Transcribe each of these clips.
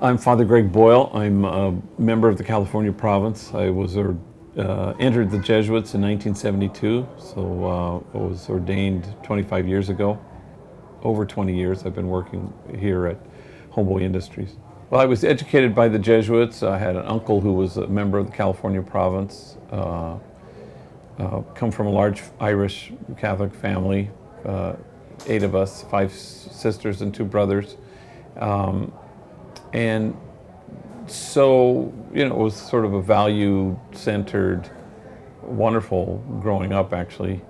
I'm Father Greg Boyle. I'm a member of the California province. I was entered the Jesuits in 1972, so I was ordained 25 years ago. Over 20 years I've been working here at Homeboy Industries. Well, I was educated by the Jesuits. I had an uncle who was a member of the California province. Come from a large Irish Catholic family, 8 of us, 5 sisters and 2 brothers. And so, it was sort of a value-centered, wonderful growing up, actually.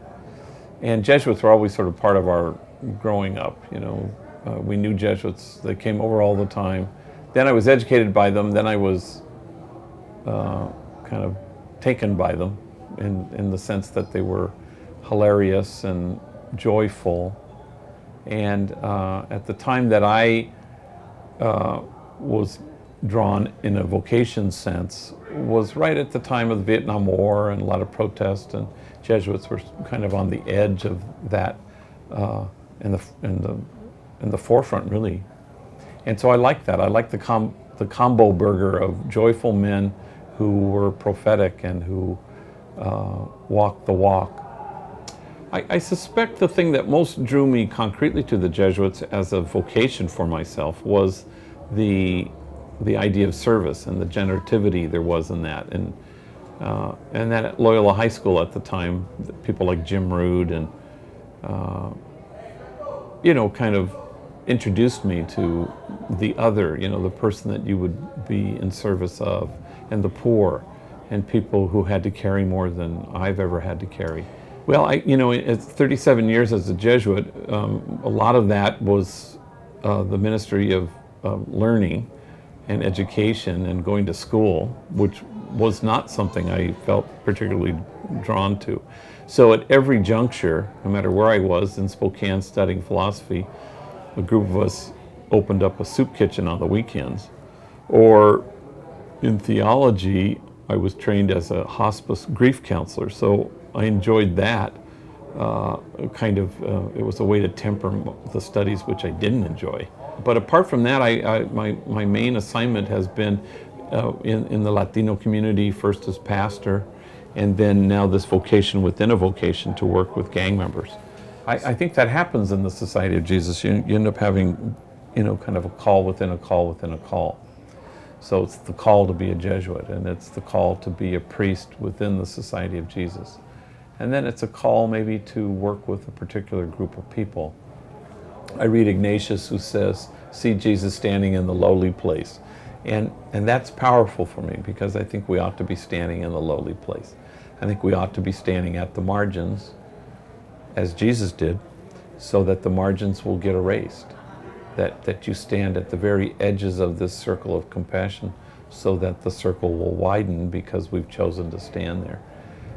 And Jesuits were always sort of part of our growing up, We knew Jesuits. They came over all the time. Then I was educated by them. Then I was kind of taken by them in the sense that they were hilarious and joyful. And at the time that I was drawn in a vocation sense was right at the time of the Vietnam War and a lot of protest, and Jesuits were kind of on the edge of that, in the forefront, really. And so I liked that. I liked the combo burger of joyful men who were prophetic and who walked the walk. I suspect the thing that most drew me concretely to the Jesuits as a vocation for myself was the idea of service and the generativity there was in that. And that at Loyola High School at the time, people like Jim Rood and, kind of introduced me to the other, the person that you would be in service of, and the poor, and people who had to carry more than I've ever had to carry. Well, it's 37 years as a Jesuit. A lot of that was the ministry of learning and education and going to school, which was not something I felt particularly drawn to. So at every juncture, no matter where I was in Spokane studying philosophy, a group of us opened up a soup kitchen on the weekends. Or in theology, I was trained as a hospice grief counselor, so I enjoyed that. It was a way to temper the studies which I didn't enjoy. But apart from that, my main assignment has been in the Latino community, first as pastor, and then now this vocation within a vocation to work with gang members. I think that happens in the Society of Jesus. You end up having, kind of a call within a call within a call. So it's the call to be a Jesuit, and it's the call to be a priest within the Society of Jesus. And then it's a call maybe to work with a particular group of people. I read Ignatius, who says, see Jesus standing in the lowly place. And that's powerful for me, because I think we ought to be standing in the lowly place. I think we ought to be standing at the margins, as Jesus did, so that the margins will get erased. That you stand at the very edges of this circle of compassion, so that the circle will widen because we've chosen to stand there.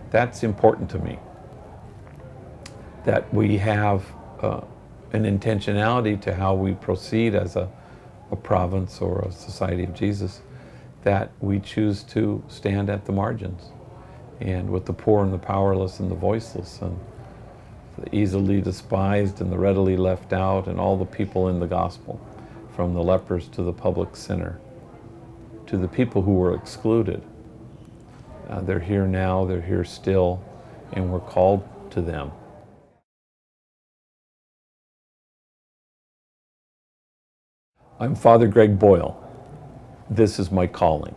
That's important to me, that we have an intentionality to how we proceed as a province or a Society of Jesus, that we choose to stand at the margins, and with the poor and the powerless and the voiceless, and the easily despised and the readily left out, and all the people in the gospel, from the lepers to the public sinner, to the people who were excluded. They're here now, they're here still, and we're called to them. I'm Father Greg Boyle. This is my calling.